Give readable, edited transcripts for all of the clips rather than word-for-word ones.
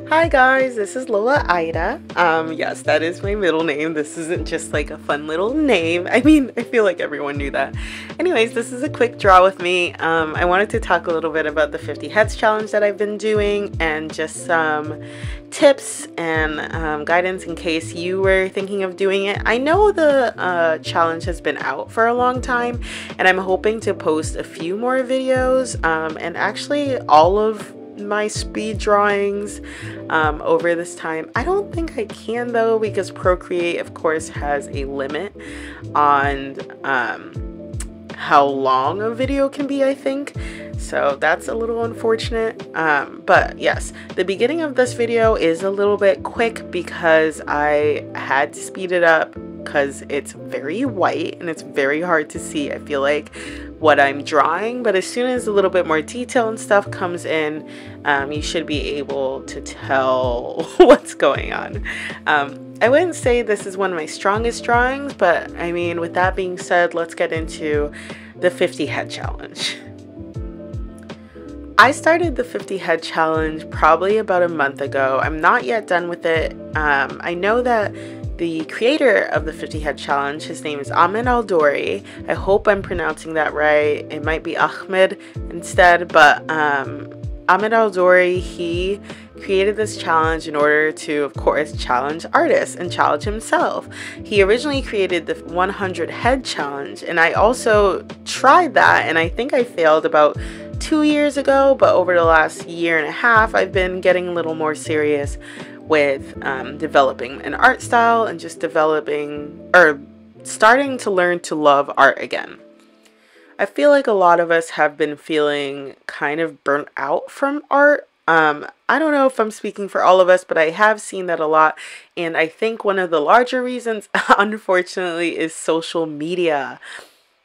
Hi guys, this is Lola Ida. Yes, that is my middle name. This isn't just like a fun little name. I mean, I feel like everyone knew that. Anyways, this is a quick draw with me. I wanted to talk a little bit about the 50 heads challenge that I've been doing and just some tips and guidance in case you were thinking of doing it. I know the challenge has been out for a long time and I'm hoping to post a few more videos and actually all of my speed drawings over this time. I don't think I can though, because Procreate of course has a limit on how long a video can be, I think, so that's a little unfortunate. But yes, the beginning of this video is a little bit quick because I had to speed it up because it's very white and it's very hard to see, I feel like, what I'm drawing. But as soon as a little bit more detail and stuff comes in, you should be able to tell what's going on. I wouldn't say this is one of my strongest drawings, but I mean, with that being said, let's get into the 50 head challenge. I started the 50 head challenge probably about a month ago. I'm not yet done with it. I know that the creator of the 50 head challenge, his name is Ahmed Al-Douri. I hope I'm pronouncing that right. It might be Ahmed instead, but Ahmed Al-Douri, he created this challenge in order to, of course, challenge artists and challenge himself. He originally created the 100 head challenge, and I also tried that, and I think I failed about 2 years ago, but over the last year and a half, I've been getting a little more serious with developing an art style and just developing or starting to learn to love art again. I feel like a lot of us have been feeling kind of burnt out from art. I don't know if I'm speaking for all of us, but I have seen that a lot. And I think one of the larger reasons, unfortunately, is social media.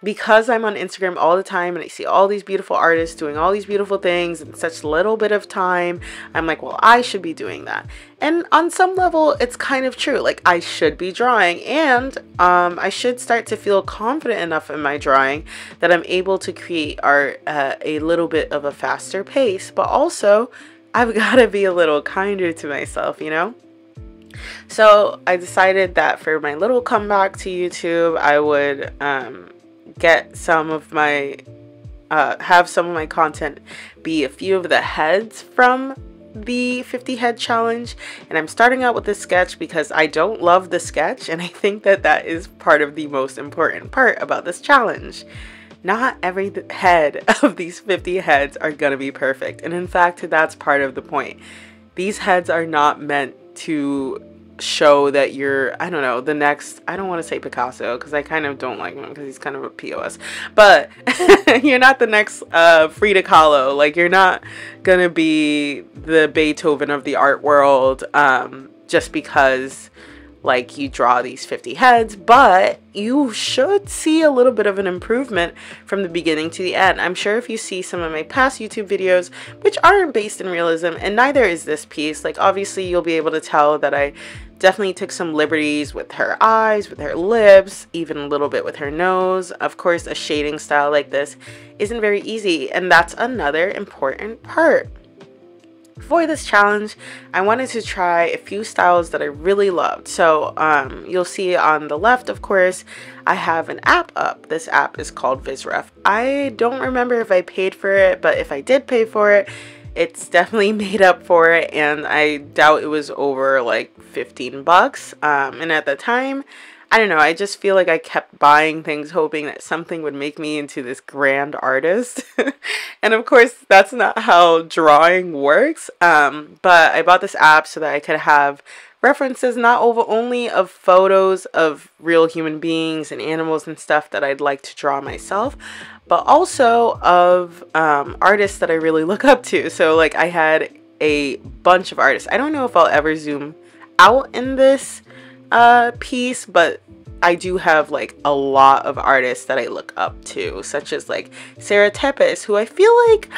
Because I'm on Instagram all the time and I see all these beautiful artists doing all these beautiful things in such little bit of time, I'm like, well, I should be doing that. And on some level, it's kind of true. Like, I should be drawing, and I should start to feel confident enough in my drawing that I'm able to create art at a little bit of a faster pace. But also, I've got to be a little kinder to myself, you know? So I decided that for my little comeback to YouTube, I would get some of my have some of my content be a few of the heads from the 50 head challenge. And I'm starting out with this sketch because I don't love the sketch, and I think that that is part of the most important part about this challenge. Not every head of these 50 heads are gonna be perfect, and in fact that's part of the point. These heads are not meant to show that you're, I don't know, the next, I don't want to say Picasso because I kind of don't like him because he's kind of a POS, but you're not the next Frida Kahlo. Like, you're not gonna be the Beethoven of the art world just because like you draw these 50 heads, but you should see a little bit of an improvement from the beginning to the end. I'm sure if you see some of my past YouTube videos, which aren't based in realism, and neither is this piece, like obviously you'll be able to tell that I definitely took some liberties with her eyes, with her lips, even a little bit with her nose. Of course, a shading style like this isn't very easy, and that's another important part. For this challenge, I wanted to try a few styles that I really loved. So you'll see on the left, of course, I have an app up. This app is called VizRef. I don't remember if I paid for it, but if I did pay for it, it's definitely made up for it, and I doubt it was over like 15 bucks. And at the time, I don't know, I just feel like I kept buying things hoping that something would make me into this grand artist. And of course, that's not how drawing works. But I bought this app so that I could have references not only of photos of real human beings and animals and stuff that I'd like to draw myself, but also of artists that I really look up to. So like I had a bunch of artists. I don't know if I'll ever zoom out in this piece, but I do have like a lot of artists that I look up to, such as like Sarah Tepes, who I feel like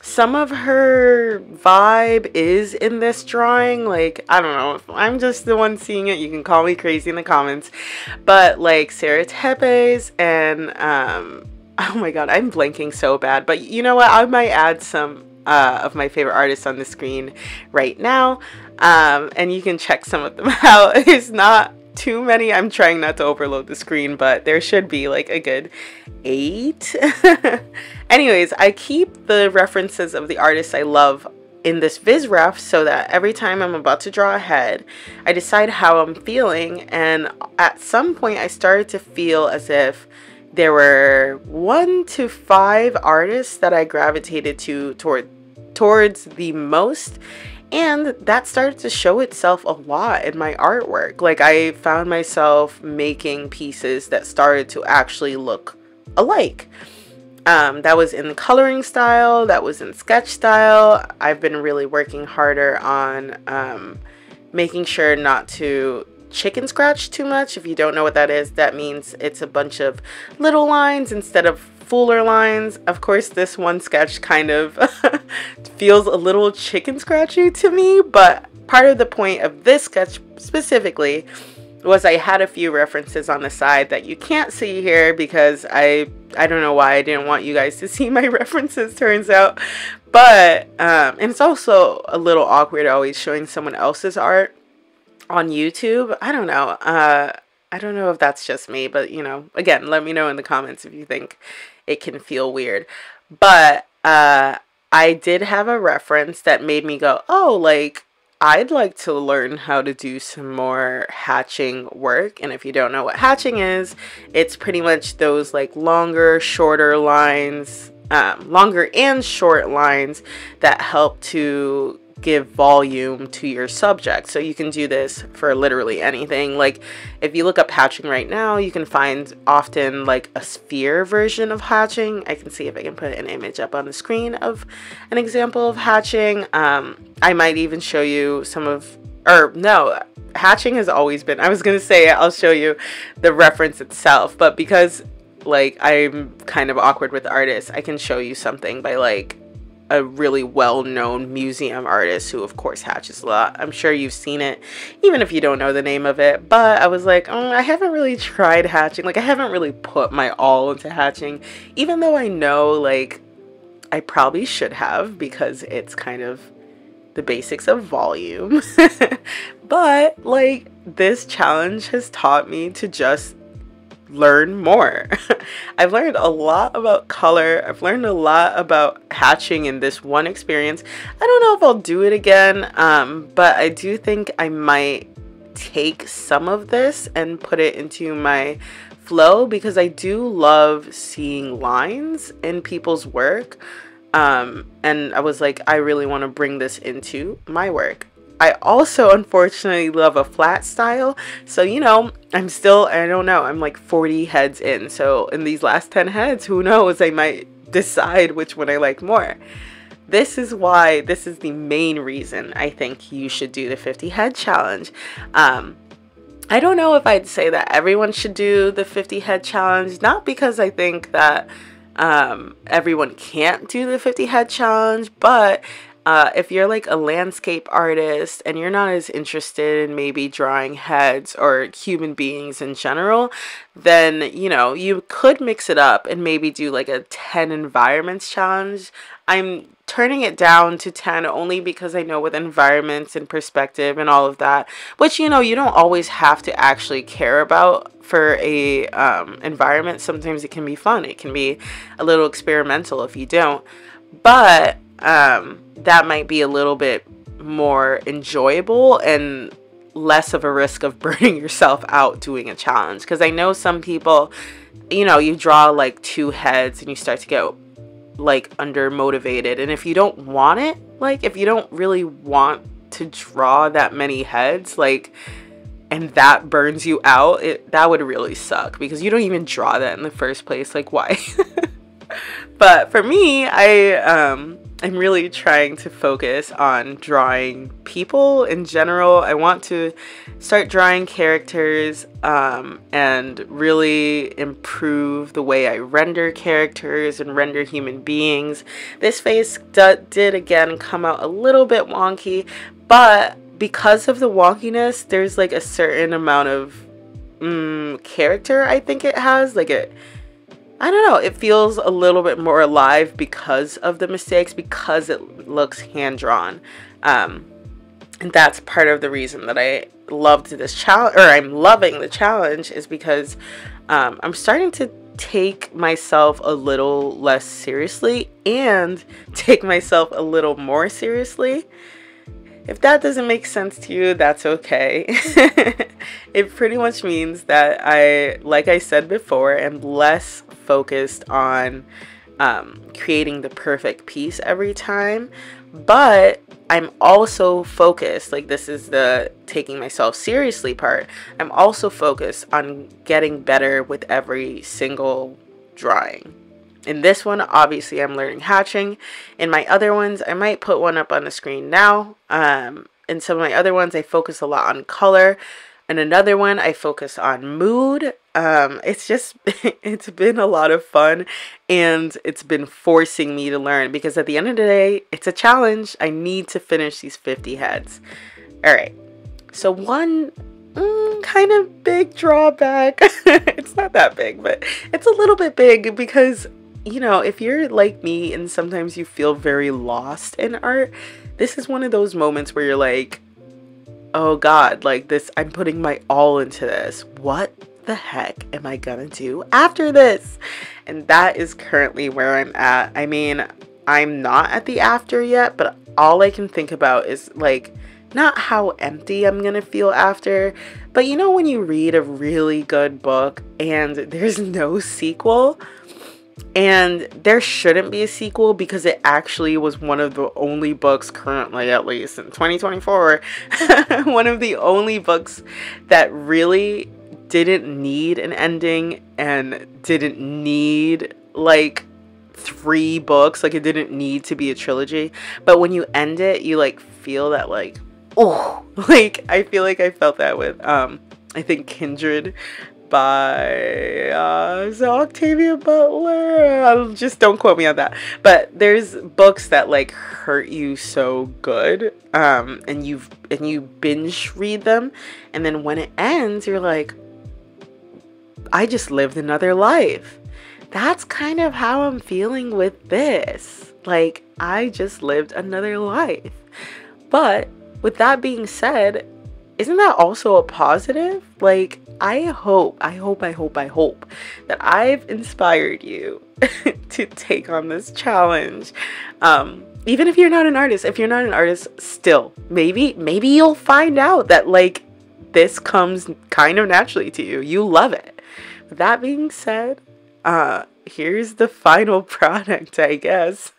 some of her vibe is in this drawing. Like, I don't know, if I'm just the one seeing it, you can call me crazy in the comments, but like Sarah Tepes and oh my god, I'm blanking so bad, but you know what, I might add some of my favorite artists on the screen right now. And you can check some of them out. It's not too many. I'm trying not to overload the screen, but there should be like a good 8. Anyways, I keep the references of the artists I love in this Viz ref so that every time I'm about to draw a head, I decide how I'm feeling. And at some point I started to feel as if there were 1 to 5 artists that I gravitated towards the most. And that started to show itself a lot in my artwork. Like, I found myself making pieces that started to actually look alike. That was in the coloring style, that was in sketch style. I've been really working harder on making sure not to chicken scratch too much. If you don't know what that is, that means it's a bunch of little lines instead of fuller lines. Of course, this one sketch kind of feels a little chicken scratchy to me, but part of the point of this sketch specifically was I had a few references on the side that you can't see here because I don't know why I didn't want you guys to see my references, turns out. But and it's also a little awkward always showing someone else's art on YouTube. I don't know. I don't know if that's just me, but you know, again, let me know in the comments if you think it can feel weird. But I did have a reference that made me go, oh, like, I'd like to learn how to do some more hatching work. And if you don't know what hatching is, it's pretty much those like longer, shorter lines, longer and short lines that help to give volume to your subject. So you can do this for literally anything. Like, if you look up hatching right now, you can find often like a sphere version of hatching. I can see if I can put an image up on the screen of an example of hatching. I might even show you some of, or no, hatching has always been, I was gonna say I'll show you the reference itself, but because like I'm kind of awkward with artists, I can show you something by like a really well-known museum artist who of course hatches a lot. I'm sure you've seen it even if you don't know the name of it, but I was like, I haven't really tried hatching. Like, I haven't really put my all into hatching, even though I know like I probably should have, because it's kind of the basics of volume. But like, this challenge has taught me to just learn more. I've learned a lot about color. I've learned a lot about hatching in this one experience. I don't know if I'll do it again, but I do think I might take some of this and put it into my flow, because I do love seeing lines in people's work. And I was like, I really want to bring this into my work. I also unfortunately love a flat style. So, you know, I don't know, I'm like 40 heads in. So in these last 10 heads, who knows, I might decide which one I like more. This is the main reason I think you should do the 50 head challenge. I don't know if I'd say that everyone should do the 50 head challenge, not because I think that everyone can't do the 50 head challenge, but if you're like a landscape artist and you're not as interested in maybe drawing heads or human beings in general, then, you know, you could mix it up and maybe do like a 10 environments challenge. I'm turning it down to 10 only because I know with environments and perspective and all of that, which, you know, you don't always have to actually care about for a environment. Sometimes it can be fun. It can be a little experimental if you don't. But that might be a little bit more enjoyable and less of a risk of burning yourself out doing a challenge. Because I know some people, you know, you draw like 2 heads and you start to get like under motivated, and if you don't want it, like if you don't really want to draw that many heads, like, and that burns you out, that would really suck, because you don't even draw that in the first place. Like, why? But for me, I'm really trying to focus on drawing people in general. I want to start drawing characters and really improve the way I render characters and render human beings. This face did again come out a little bit wonky, but because of the wonkiness, there's like a certain amount of character I think it has. Like, I don't know, it feels a little bit more alive because of the mistakes, because it looks hand-drawn. And that's part of the reason that I loved this challenge, or I'm loving the challenge, is because I'm starting to take myself a little less seriously and take myself a little more seriously. If that doesn't make sense to you, that's okay. It pretty much means that I, like I said before, am less focused on creating the perfect piece every time, but I'm also focused, like this is the taking myself seriously part, I'm also focused on getting better with every single drawing. In this one, obviously, I'm learning hatching. In my other ones, I might put one up on the screen now. In some of my other ones, I focus a lot on color. And another one, I focus on mood. It's just, it's been a lot of fun. And it's been forcing me to learn. Because at the end of the day, it's a challenge. I need to finish these 50 heads. All right. So one kind of big drawback. It's not that big, but it's a little bit big because, you know, if you're like me and sometimes you feel very lost in art, this is one of those moments where you're like, oh God, like this, I'm putting my all into this. What the heck am I gonna do after this? And that is currently where I'm at. I mean, I'm not at the after yet, but all I can think about is like, not how empty I'm gonna feel after, but you know when you read a really good book and there's no sequel? And there shouldn't be a sequel because it actually was one of the only books currently, at least in 2024, one of the only books that really didn't need an ending and didn't need like 3 books. Like it didn't need to be a trilogy. But when you end it, you like feel that like, oh, like I feel like I felt that with I think Kindred by Octavia Butler. Just don't quote me on that. But there's books that like hurt you so good, and you binge read them, and then when it ends, you're like, I just lived another life. That's kind of how I'm feeling with this. Like I just lived another life. But with that being said, isn't that also a positive? Like, I hope that I've inspired you to take on this challenge. Even if you're not an artist, still, maybe you'll find out that like this comes kind of naturally to you. You love it. With that being said, here's the final product, I guess.